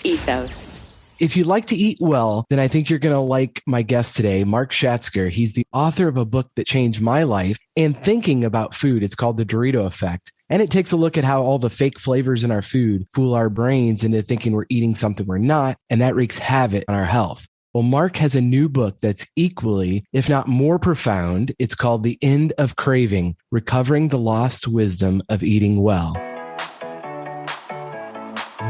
ethos. If you like to eat well, then I think you're going to like my guest today, Mark Schatzker. He's the author of a book that changed my life and thinking about food. It's called The Dorito Effect. And it takes a look at how all the fake flavors in our food fool our brains into thinking we're eating something we're not, and that wreaks havoc on our health. Well, Mark has a new book that's equally, if not more profound. It's called The End of Craving: Recovering the Lost Wisdom of Eating Well.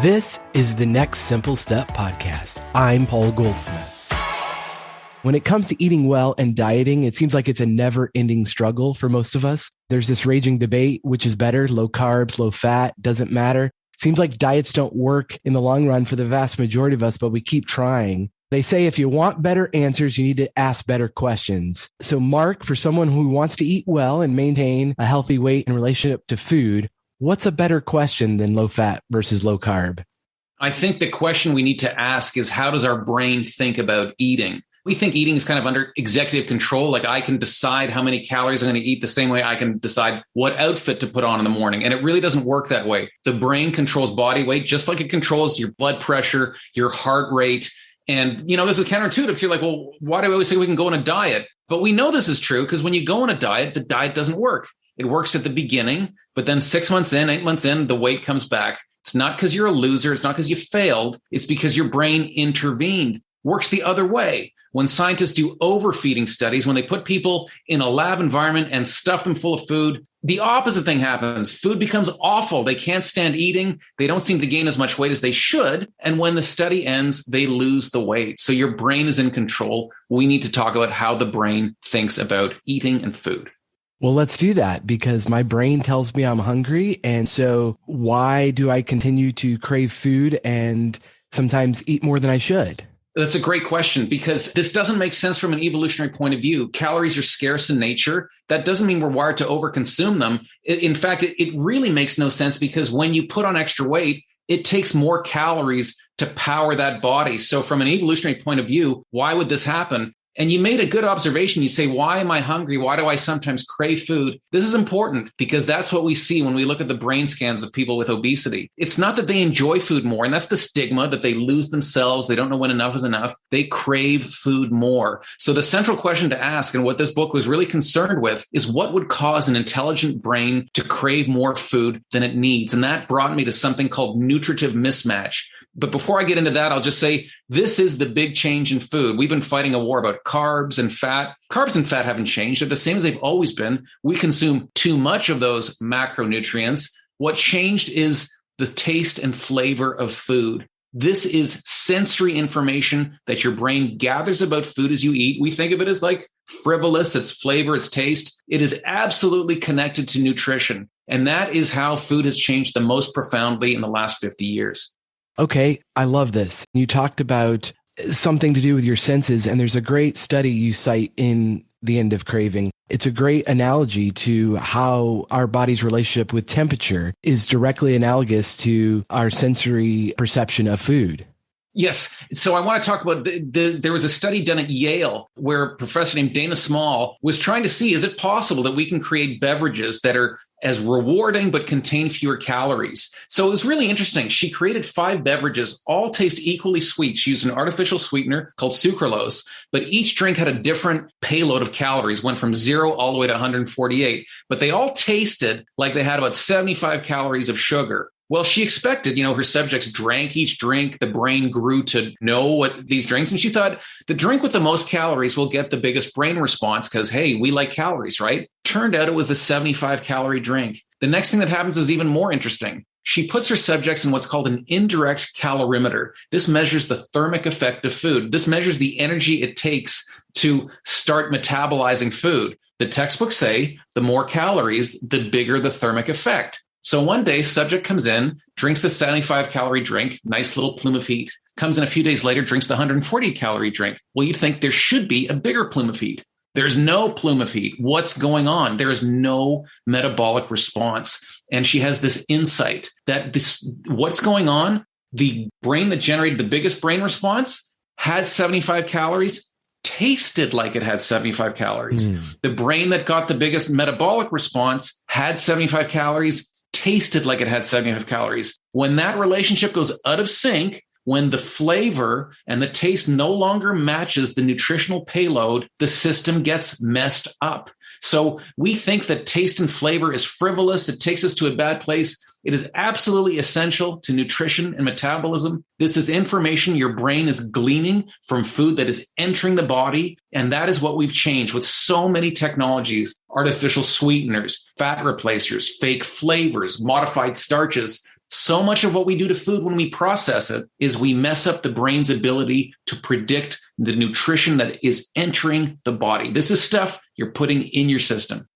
This is the Next Simple Step podcast. I'm Paul Goldsmith. When it comes to eating well and dieting, it seems like it's a never-ending struggle for most of us. There's this raging debate, which is better, low carbs, low fat, doesn't matter. Seems like diets don't work in the long run for the vast majority of us, but we keep trying. They say if you want better answers, you need to ask better questions. So Mark, for someone who wants to eat well and maintain a healthy weight in relationship to food, what's a better question than low fat versus low carb? I think the question we need to ask is, how does our brain think about eating? We think eating is kind of under executive control. Like I can decide how many calories I'm going to eat the same way I can decide what outfit to put on in the morning. And it really doesn't work that way. The brain controls body weight, just like it controls your blood pressure, your heart rate. And, this is counterintuitive. You're like, well, why do we always say we can go on a diet? But we know this is true because when you go on a diet, the diet doesn't work. It works at the beginning, but then 6 months in, 8 months in, the weight comes back. It's not because you're a loser. It's not because you failed. It's because your brain intervened. Works the other way. When scientists do overfeeding studies, when they put people in a lab environment and stuff them full of food, the opposite thing happens. Food becomes awful. They can't stand eating. They don't seem to gain as much weight as they should. And when the study ends, they lose the weight. So your brain is in control. We need to talk about how the brain thinks about eating and food. Well, let's do that because my brain tells me I'm hungry. And so why do I continue to crave food and sometimes eat more than I should? That's a great question because this doesn't make sense from an evolutionary point of view. Calories are scarce in nature. That doesn't mean we're wired to overconsume them. In fact, it really makes no sense because when you put on extra weight, it takes more calories to power that body. So from an evolutionary point of view, why would this happen? And you made a good observation. You say, why am I hungry? Why do I sometimes crave food? This is important because that's what we see when we look at the brain scans of people with obesity. It's not that they enjoy food more, and that's the stigma that they lose themselves. They don't know when enough is enough. They crave food more. So the central question to ask, and what this book was really concerned with, is what would cause an intelligent brain to crave more food than it needs? And that brought me to something called nutritive mismatch. But before I get into that, I'll just say this is the big change in food. We've been fighting a war about carbs and fat. Carbs and fat haven't changed. They're the same as they've always been. We consume too much of those macronutrients. What changed is the taste and flavor of food. This is sensory information that your brain gathers about food as you eat. We think of it as like frivolous, it's flavor, it's taste. It is absolutely connected to nutrition. And that is how food has changed the most profoundly in the last 50 years. Okay, I love this. You talked about something to do with your senses, and there's a great study you cite in The End of Craving. It's a great analogy to how our body's relationship with temperature is directly analogous to our sensory perception of food. Yes. So I want to talk about there was a study done at Yale where a professor named Dana Small was trying to see, is it possible that we can create beverages that are as rewarding but contain fewer calories? So it was really interesting. She created 5 beverages, all taste equally sweet. She used an artificial sweetener called sucralose, but each drink had a different payload of calories, went from 0 all the way to 148. But they all tasted like they had about 75 calories of sugar. Well, she expected, her subjects drank each drink. The brain grew to know what these drinks. And she thought the drink with the most calories will get the biggest brain response because, hey, we like calories, right? Turned out it was the 75 calorie drink. The next thing that happens is even more interesting. She puts her subjects in what's called an indirect calorimeter. This measures the thermic effect of food. This measures the energy it takes to start metabolizing food. The textbooks say the more calories, the bigger the thermic effect. So one day, subject comes in, drinks the 75 calorie drink, nice little plume of heat, comes in a few days later, drinks the 140 calorie drink. Well, you'd think there should be a bigger plume of heat. There's no plume of heat. What's going on? There is no metabolic response. And she has this insight that what's going on? The brain that generated the biggest brain response had 75 calories, tasted like it had 75 calories. The brain that got the biggest metabolic response had 75 calories, tasted like it had 75 calories. When that relationship goes out of sync, when the flavor and the taste no longer matches the nutritional payload, the system gets messed up. So we think that taste and flavor is frivolous. It takes us to a bad place. It is absolutely essential to nutrition and metabolism. This is information your brain is gleaning from food that is entering the body. And that is what we've changed with so many technologies, artificial sweeteners, fat replacers, fake flavors, modified starches. So much of what we do to food when we process it is we mess up the brain's ability to predict the nutrition that is entering the body. This is stuff you're putting in your system.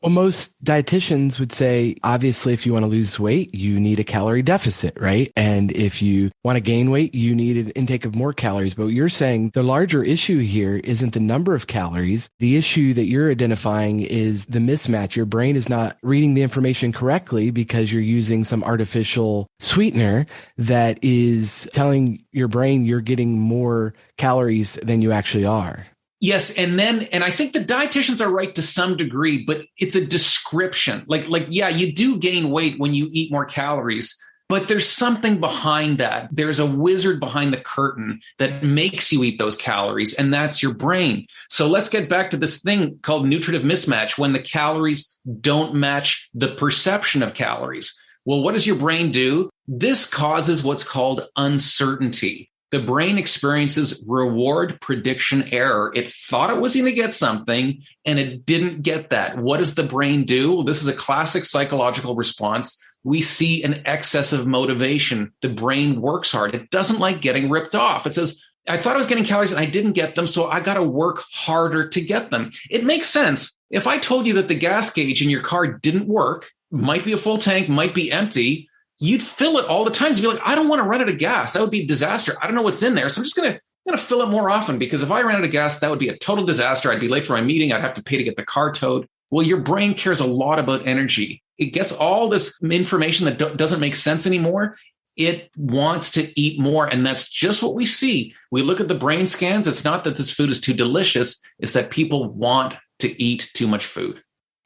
Well, most dietitians would say, obviously, if you want to lose weight, you need a calorie deficit, right? And if you want to gain weight, you need an intake of more calories. But you're saying the larger issue here isn't the number of calories. The issue that you're identifying is the mismatch. Your brain is not reading the information correctly because you're using some artificial sweetener that is telling your brain you're getting more calories than you actually are. Yes. And I think the dietitians are right to some degree, but it's a description. Yeah, you do gain weight when you eat more calories, but there's something behind that. There's a wizard behind the curtain that makes you eat those calories, and that's your brain. So let's get back to this thing called nutritive mismatch, when the calories don't match the perception of calories. Well, what does your brain do? This causes what's called uncertainty. The brain experiences reward prediction error. It thought it was going to get something, and it didn't get that. What does the brain do? Well, this is a classic psychological response. We see an excess of motivation. The brain works hard. It doesn't like getting ripped off. It says, I thought I was getting calories and I didn't get them, so I got to work harder to get them. It makes sense. If I told you that the gas gauge in your car didn't work, might be a full tank, might be empty, you'd fill it all the time. You'd be like, I don't want to run out of gas. That would be a disaster. I don't know what's in there. So I'm just going to fill it more often, because if I ran out of gas, that would be a total disaster. I'd be late for my meeting. I'd have to pay to get the car towed. Well, your brain cares a lot about energy. It gets all this information that doesn't make sense anymore. It wants to eat more. And that's just what we see. We look at the brain scans. It's not that this food is too delicious. It's that people want to eat too much food.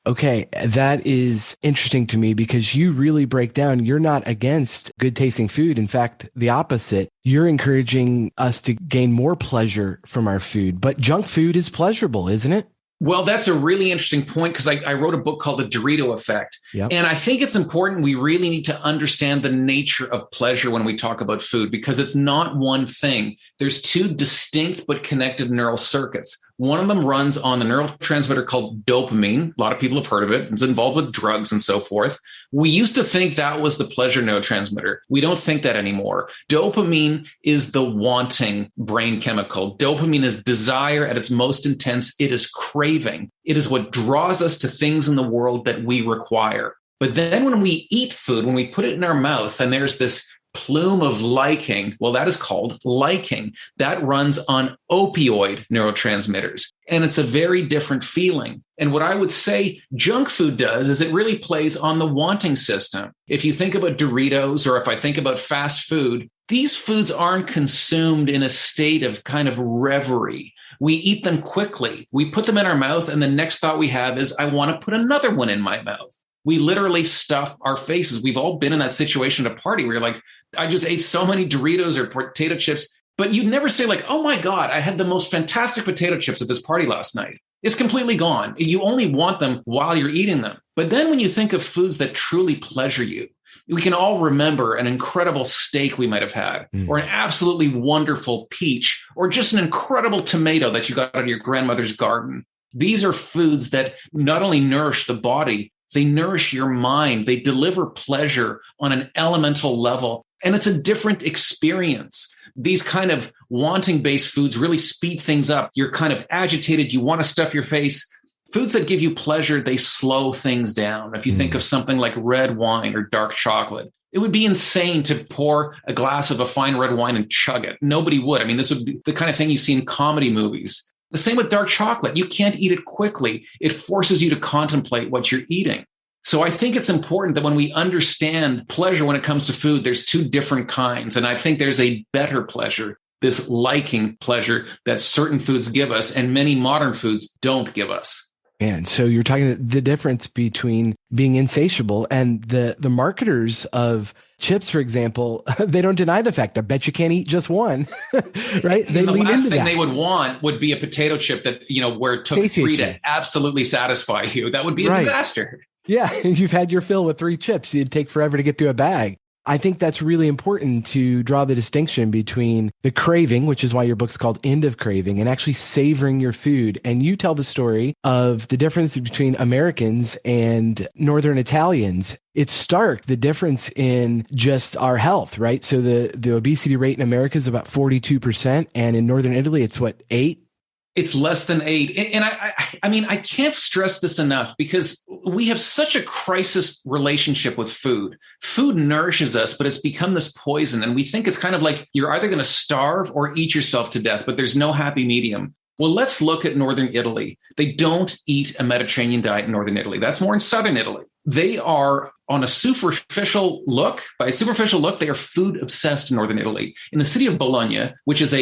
Okay, that is interesting to me, because you really break down, you're not against good tasting food. In fact, the opposite. You're encouraging us to gain more pleasure from our food. But junk food is pleasurable, isn't it? Well, that's a really interesting point, because I wrote a book called The Dorito Effect. Yep. And I think it's important. We really need to understand the nature of pleasure when we talk about food, because it's not one thing. There's two distinct but connected neural circuits. One of them runs on the neurotransmitter called dopamine. A lot of people have heard of it. It's involved with drugs and so forth. We used to think that was the pleasure neurotransmitter. We don't think that anymore. Dopamine is the wanting brain chemical. Dopamine is desire at its most intense. It is craving. It is what draws us to things in the world that we require. But then when we eat food, when we put it in our mouth, and there's this plume of liking, well, that is called liking. That runs on opioid neurotransmitters. And it's a very different feeling. And what I would say junk food does is it really plays on the wanting system. If you think about Doritos, or if I think about fast food, these foods aren't consumed in a state of kind of reverie. We eat them quickly. We put them in our mouth, and the next thought we have is, I want to put another one in my mouth. We literally stuff our faces. We've all been in that situation at a party where you're like, I just ate so many Doritos or potato chips, but you'd never say like, oh my God, I had the most fantastic potato chips at this party last night. It's completely gone. You only want them while you're eating them. But then when you think of foods that truly pleasure you, we can all remember an incredible steak we might have had, or an absolutely wonderful peach, or just an incredible tomato that you got out of your grandmother's garden. These are foods that not only nourish the body, they nourish your mind. They deliver pleasure on an elemental level. And it's a different experience. These kind of wanting-based foods really speed things up. You're kind of agitated. You want to stuff your face. Foods that give you pleasure, they slow things down. If you think of something like red wine or dark chocolate, it would be insane to pour a glass of a fine red wine and chug it. Nobody would. I mean, this would be the kind of thing you see in comedy movies. The same with dark chocolate. You can't eat it quickly. It forces you to contemplate what you're eating. So I think it's important that when we understand pleasure when it comes to food, there's two different kinds. And I think there's a better pleasure, this liking pleasure that certain foods give us and many modern foods don't give us. Man, so you're talking the difference between being insatiable and the marketers of chips, for example, they don't deny the fact. I bet you can't eat just one, right? They And the lean last into thing that. they would want would be a potato chip that, where it took Satiate three to you. absolutely satisfy you. That would be a Right. disaster. Yeah, you've had your fill with three chips. It'd take forever to get through a bag. I think that's really important to draw the distinction between the craving, which is why your book's called End of Craving, and actually savoring your food. And you tell the story of the difference between Americans and Northern Italians. It's stark, the difference in just our health, right? So the obesity rate in America is about 42%. And in Northern Italy, it's what, 8? It's less than 8. And I mean, I can't stress this enough because we have such a crisis relationship with food. Food nourishes us, but it's become this poison. And we think it's kind of like you're either going to starve or eat yourself to death, but there's no happy medium. Well, let's look at Northern Italy. They don't eat a Mediterranean diet in Northern Italy. That's more in Southern Italy. They are on a superficial look. By a superficial look, they are food obsessed in Northern Italy. In the city of Bologna, which is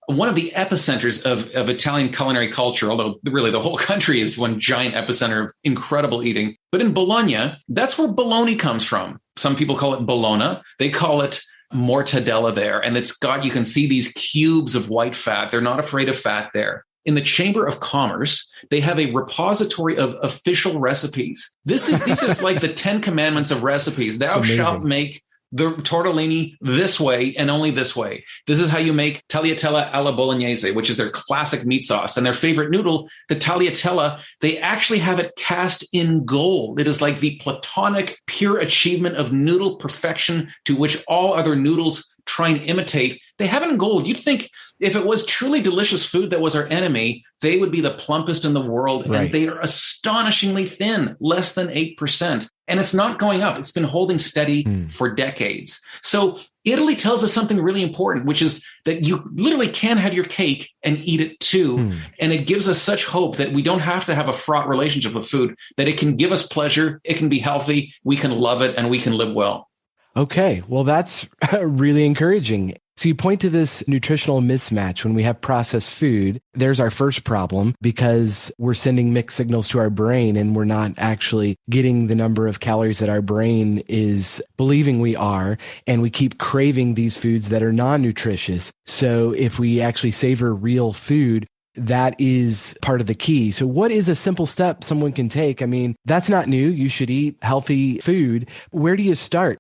one of the epicenters of Italian culinary culture, although really the whole country is one giant epicenter of incredible eating. But in Bologna, that's where bologna comes from. Some people call it Bologna. They call it mortadella there. And you can see these cubes of white fat. They're not afraid of fat there. In the Chamber of Commerce, they have a repository of official recipes. This is like the 10 commandments of recipes. Thou shalt make the tortellini this way and only this way. This is how you make tagliatelle alla bolognese, which is their classic meat sauce. And their favorite noodle, the tagliatelle, they actually have it cast in gold. It is like the platonic, pure achievement of noodle perfection to which all other noodles try and imitate. They have it in gold. You'd think if it was truly delicious food that was our enemy, they would be the plumpest in the world. Right. And they are astonishingly thin, less than 8%. And it's not going up. It's been holding steady for decades. So Italy tells us something really important, which is that you literally can have your cake and eat it too. And it gives us such hope that we don't have to have a fraught relationship with food, that it can give us pleasure, it can be healthy, we can love it, and we can live well. Okay, well, that's really encouraging. So you point to this nutritional mismatch when we have processed food. There's our first problem because we're sending mixed signals to our brain and we're not actually getting the number of calories that our brain is believing we are. And we keep craving these foods that are non-nutritious. So if we actually savor real food, that is part of the key. So what is a simple step someone can take? I mean, that's not new. You should eat healthy food. Where do you start?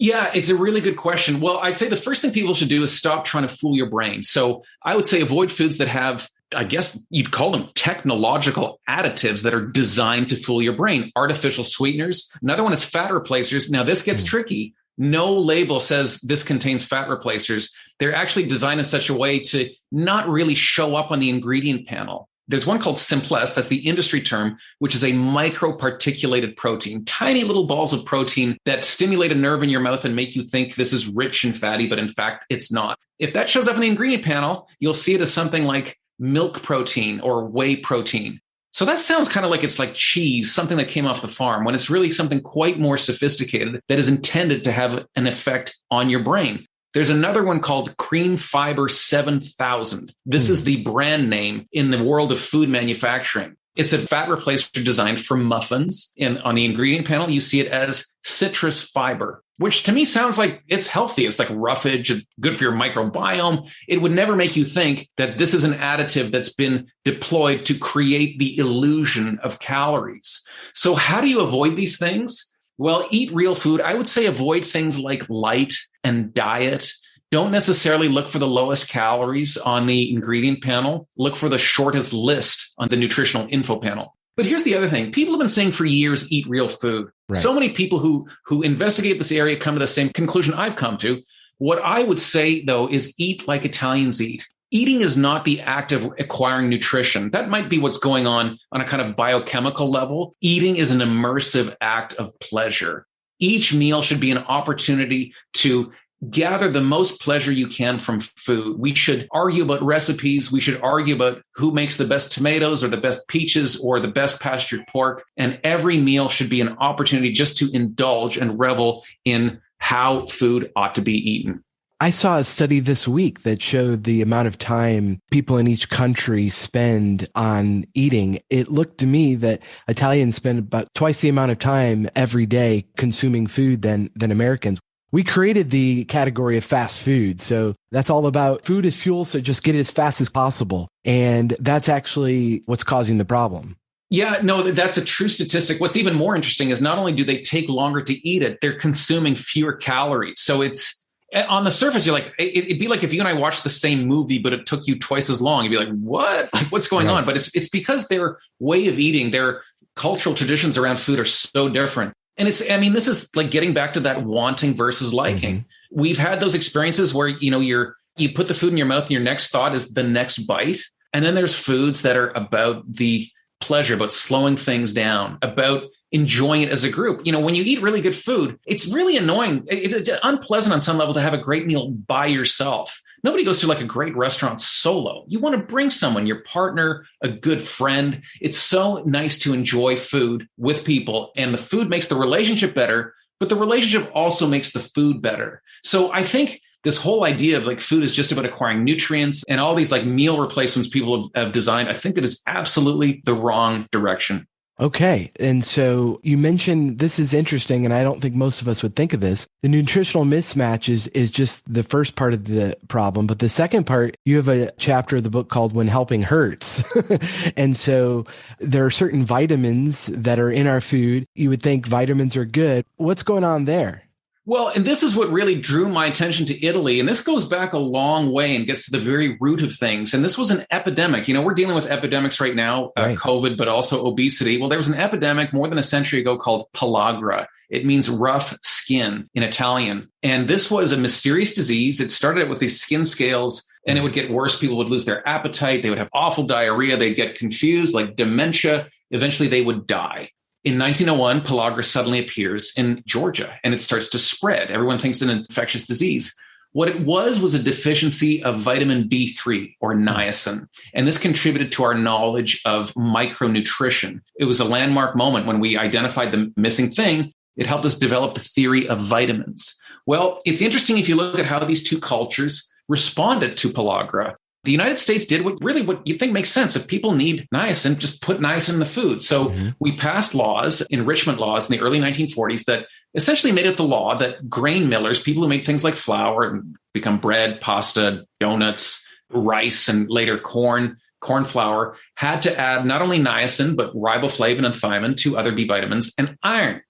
Yeah, it's a really good question. Well, I'd say the first thing people should do is stop trying to fool your brain. So I would say avoid foods that have, I guess you'd call them technological additives that are designed to fool your brain. Artificial sweeteners. Another one is fat replacers. Now, this gets tricky. No label says this contains fat replacers. They're actually designed in such a way to not really show up on the ingredient panel. There's one called Simplest, that's the industry term, which is a microparticulated protein, tiny little balls of protein that stimulate a nerve in your mouth and make you think this is rich and fatty, but in fact, it's not. If that shows up in the ingredient panel, you'll see it as something like milk protein or whey protein. So that sounds kind of like it's like cheese, something that came off the farm, when it's really something quite more sophisticated that is intended to have an effect on your brain. There's another one called Cream Fiber 7000. This is the brand name in the world of food manufacturing. It's a fat replacer designed for muffins. And on the ingredient panel, you see it as citrus fiber, which to me sounds like it's healthy. It's like roughage, good for your microbiome. It would never make you think that this is an additive that's been deployed to create the illusion of calories. So how do you avoid these things? Well, eat real food. I would say avoid things like light and diet. Don't necessarily look for the lowest calories on the ingredient panel. Look for the shortest list on the nutritional info panel. But here's the other thing. People have been saying for years, eat real food. Right. So many people who investigate this area come to the same conclusion I've come to. What I would say, though, is eat like Italians eat. Eating is not the act of acquiring nutrition. That might be what's going on a kind of biochemical level. Eating is an immersive act of pleasure. Each meal should be an opportunity to gather the most pleasure you can from food. We should argue about recipes. We should argue about who makes the best tomatoes or the best peaches or the best pastured pork. And every meal should be an opportunity just to indulge and revel in how food ought to be eaten. I saw a study this week that showed the amount of time people in each country spend on eating. It looked to me that Italians spend about twice the amount of time every day consuming food than Americans. We created the category of fast food. So that's all about food is fuel. So just get it as fast as possible. And that's actually what's causing the problem. Yeah, no, that's a true statistic. What's even more interesting is not only do they take longer to eat it, they're consuming fewer calories. So it's on the surface, you're like, it'd be like if you and I watched the same movie, but it took you twice as long. You'd be like, what? Like, what's going on? But it's because their way of eating, their cultural traditions around food are so different. And this is like getting back to that wanting versus liking. Mm-hmm. We've had those experiences where, you put the food in your mouth and your next thought is the next bite. And then there's foods that are about the pleasure, about slowing things down, about enjoying it as a group. When you eat really good food, it's really annoying. It's unpleasant on some level to have a great meal by yourself. Nobody goes to like a great restaurant solo. You want to bring someone, your partner, a good friend. It's so nice to enjoy food with people, and the food makes the relationship better, but the relationship also makes the food better. So I think this whole idea of like food is just about acquiring nutrients and all these like meal replacements people have designed, I think that is absolutely the wrong direction. Okay. And so you mentioned this is interesting, and I don't think most of us would think of this. The nutritional mismatch is just the first part of the problem. But the second part, you have a chapter of the book called When Helping Hurts. And so there are certain vitamins that are in our food. You would think vitamins are good. What's going on there? Well, and this is what really drew my attention to Italy. And this goes back a long way and gets to the very root of things. And this was an epidemic. We're dealing with epidemics right now, right. COVID, but also obesity. Well, there was an epidemic more than a century ago called pellagra. It means rough skin in Italian. And this was a mysterious disease. It started out with these skin scales, and it would get worse. People would lose their appetite. They would have awful diarrhea. They'd get confused, like dementia. Eventually, they would die. In 1901, pellagra suddenly appears in Georgia, and it starts to spread. Everyone thinks it's an infectious disease. What it was a deficiency of vitamin B3 or niacin. And this contributed to our knowledge of micronutrition. It was a landmark moment when we identified the missing thing. It helped us develop the theory of vitamins. Well, it's interesting if you look at how these two cultures responded to pellagra. The United States did what you think makes sense. If people need niacin, just put niacin in the food. So we passed laws, enrichment laws in the early 1940s that essentially made it the law that grain millers, people who make things like flour and become bread, pasta, donuts, rice, and later corn flour, had to add not only niacin, but riboflavin and thiamine, two other B vitamins, and iron.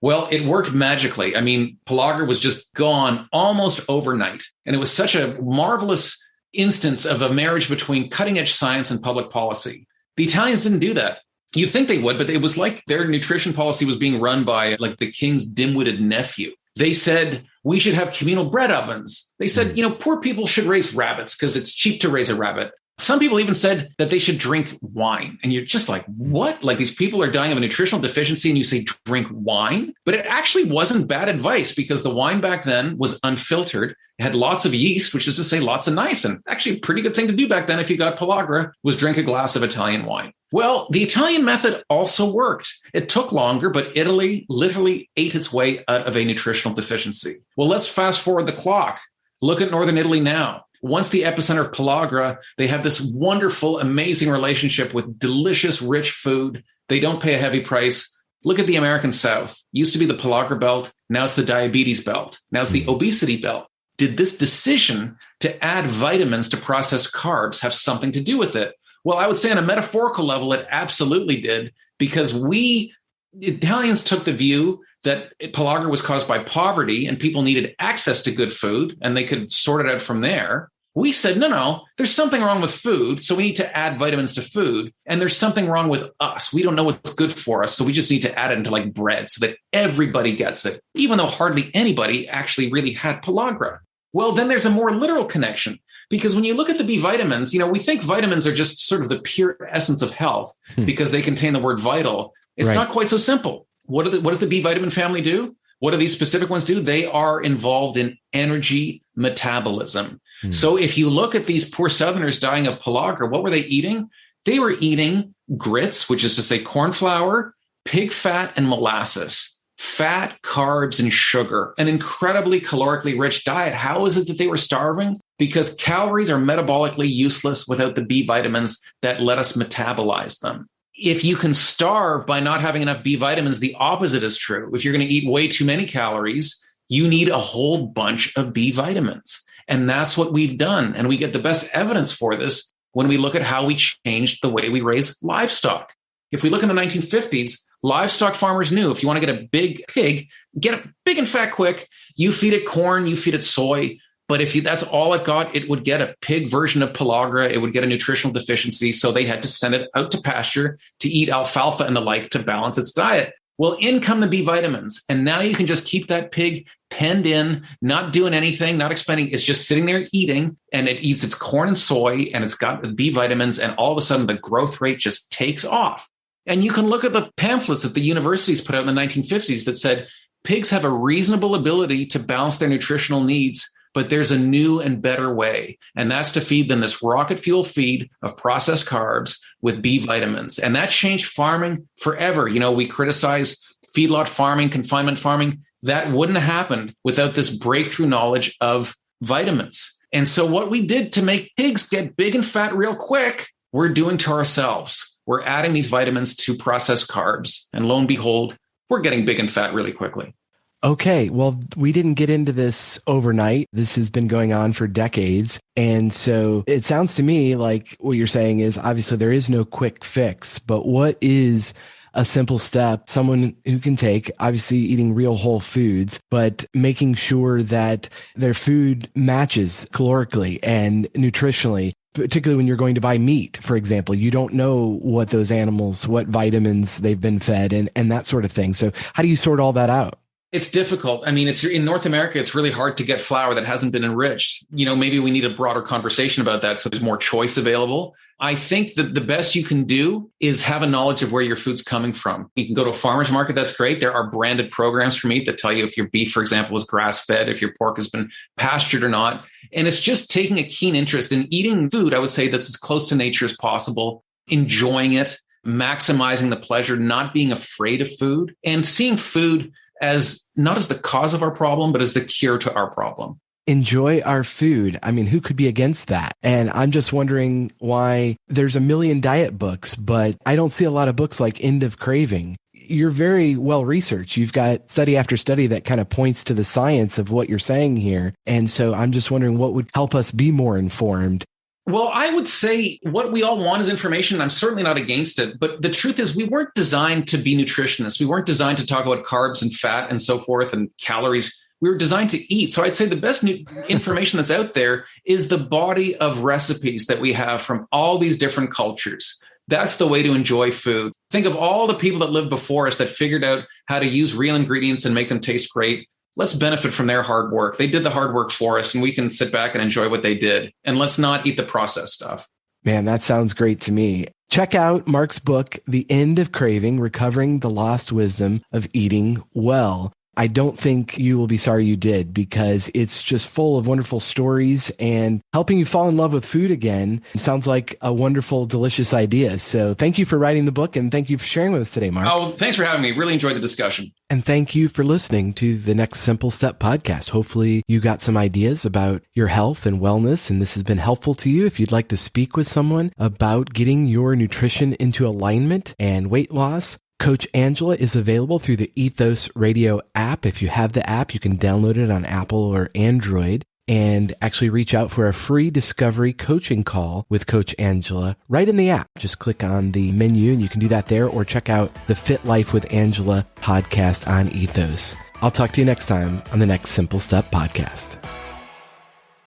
Well, it worked magically. Pellagra was just gone almost overnight. And it was such a marvelous instance of a marriage between cutting edge science and public policy. The Italians didn't do that. You'd think they would, but it was like their nutrition policy was being run by like the king's dim-witted nephew. They said, we should have communal bread ovens. They said, poor people should raise rabbits because it's cheap to raise a rabbit. Some people even said that they should drink wine. And you're just like, what? Like these people are dying of a nutritional deficiency and you say drink wine? But it actually wasn't bad advice because the wine back then was unfiltered. It had lots of yeast, which is to say lots of niacin. Actually, a pretty good thing to do back then if you got pellagra was drink a glass of Italian wine. Well, the Italian method also worked. It took longer, but Italy literally ate its way out of a nutritional deficiency. Well, let's fast forward the clock. Look at Northern Italy now. Once the epicenter of pellagra, they have this wonderful, amazing relationship with delicious, rich food. They don't pay a heavy price. Look at the American South. Used to be the pellagra belt. Now it's the diabetes belt. Now it's the obesity belt. Did this decision to add vitamins to processed carbs have something to do with it? Well, I would say on a metaphorical level, it absolutely did, because we Italians took the view that pellagra was caused by poverty and people needed access to good food and they could sort it out from there. We said, no, there's something wrong with food. So we need to add vitamins to food. And there's something wrong with us. We don't know what's good for us. So we just need to add it into like bread so that everybody gets it, even though hardly anybody actually really had pellagra. Well, then there's a more literal connection, because when you look at the B vitamins, we think vitamins are just sort of the pure essence of health because they contain the word vital. It's not quite so simple. What does the B vitamin family do? What do these specific ones do? They are involved in energy metabolism. So if you look at these poor Southerners dying of pellagra, what were they eating? They were eating grits, which is to say corn flour, pig fat, and molasses. fat, carbs, and sugar, an incredibly calorically rich diet. How is it that they were starving? Because calories are metabolically useless without the B vitamins that let us metabolize them. If you can starve by not having enough B vitamins, the opposite is true. If you're going to eat way too many calories, you need a whole bunch of B vitamins. And that's what we've done. And we get the best evidence for this when we look at how we changed the way we raise livestock. If we look in the 1950s, livestock farmers knew if you want to get a big pig, get it big and fat quick, you feed it corn, you feed it soy. But if that's all it got, it would get a pig version of pellagra. It would get a nutritional deficiency. So they had to send it out to pasture to eat alfalfa and the like to balance its diet. Well, in come the B vitamins. And now you can just keep that pig penned in, not doing anything, not expending. It's just sitting there eating, and it eats its corn and soy, and it's got the B vitamins. And all of a sudden, the growth rate just takes off. And you can look at the pamphlets that the universities put out in the 1950s that said pigs have a reasonable ability to balance their nutritional needs, but there's a new and better way. And that's to feed them this rocket fuel feed of processed carbs with B vitamins. And that changed farming forever. You know, we criticize feedlot farming, confinement farming. That wouldn't have happened without this breakthrough knowledge of vitamins. And so what we did to make pigs get big and fat real quick, we're doing to ourselves. We're adding these vitamins to processed carbs. And lo and behold, we're getting big and fat really quickly. Okay, well, we didn't get into this overnight. This has been going on for decades. And so it sounds to me like what you're saying is obviously there is no quick fix, but what is a simple step someone who can take, obviously eating real whole foods, but making sure that their food matches calorically and nutritionally, particularly when you're going to buy meat, for example. You don't know what those animals, what vitamins they've been fed and that sort of thing. So how do you sort all that out? It's difficult. I mean, it's in North America, it's really hard to get flour that hasn't been enriched. You know, maybe we need a broader conversation about that so there's more choice available. I think that the best you can do is have a knowledge of where your food's coming from. You can go to a farmer's market. That's great. There are branded programs for meat that tell you if your beef, for example, is grass-fed, if your pork has been pastured or not. And it's just taking a keen interest in eating food, I would say, that's as close to nature as possible, enjoying it, maximizing the pleasure, not being afraid of food, and seeing food as not as the cause of our problem, but as the cure to our problem. Enjoy our food. I mean, who could be against that? And I'm just wondering why there's a million diet books, but I don't see a lot of books like End of Craving. You're very well researched. You've got study after study that kind of points to the science of what you're saying here. And so I'm just wondering what would help us be more informed. Well, I would say what we all want is information. I'm certainly not against it. But the truth is we weren't designed to be nutritionists. We weren't designed to talk about carbs and fat and so forth and calories. We were designed to eat. So I'd say the best information that's out there is the body of recipes that we have from all these different cultures. That's the way to enjoy food. Think of all the people that lived before us that figured out how to use real ingredients and make them taste great. Let's benefit from their hard work. They did the hard work for us, and we can sit back and enjoy what they did. And let's not eat the processed stuff. Man, that sounds great to me. Check out Mark's book, The End of Craving, Recovering the Lost Wisdom of Eating Well. I don't think you will be sorry you did, because it's just full of wonderful stories and helping you fall in love with food again. It sounds like a wonderful, delicious idea. So thank you for writing the book, and thank you for sharing with us today, Mark. Oh, thanks for having me. Really enjoyed the discussion. And thank you for listening to the Next Simple Step podcast. Hopefully you got some ideas about your health and wellness, and this has been helpful to you. If you'd like to speak with someone about getting your nutrition into alignment and weight loss, Coach Angela is available through the Ethos Radio app. If you have the app, you can download it on Apple or Android and actually reach out for a free discovery coaching call with Coach Angela right in the app. Just click on the menu and you can do that there, or check out the Fit Life with Angela podcast on Ethos. I'll talk to you next time on the Next Simple Step podcast.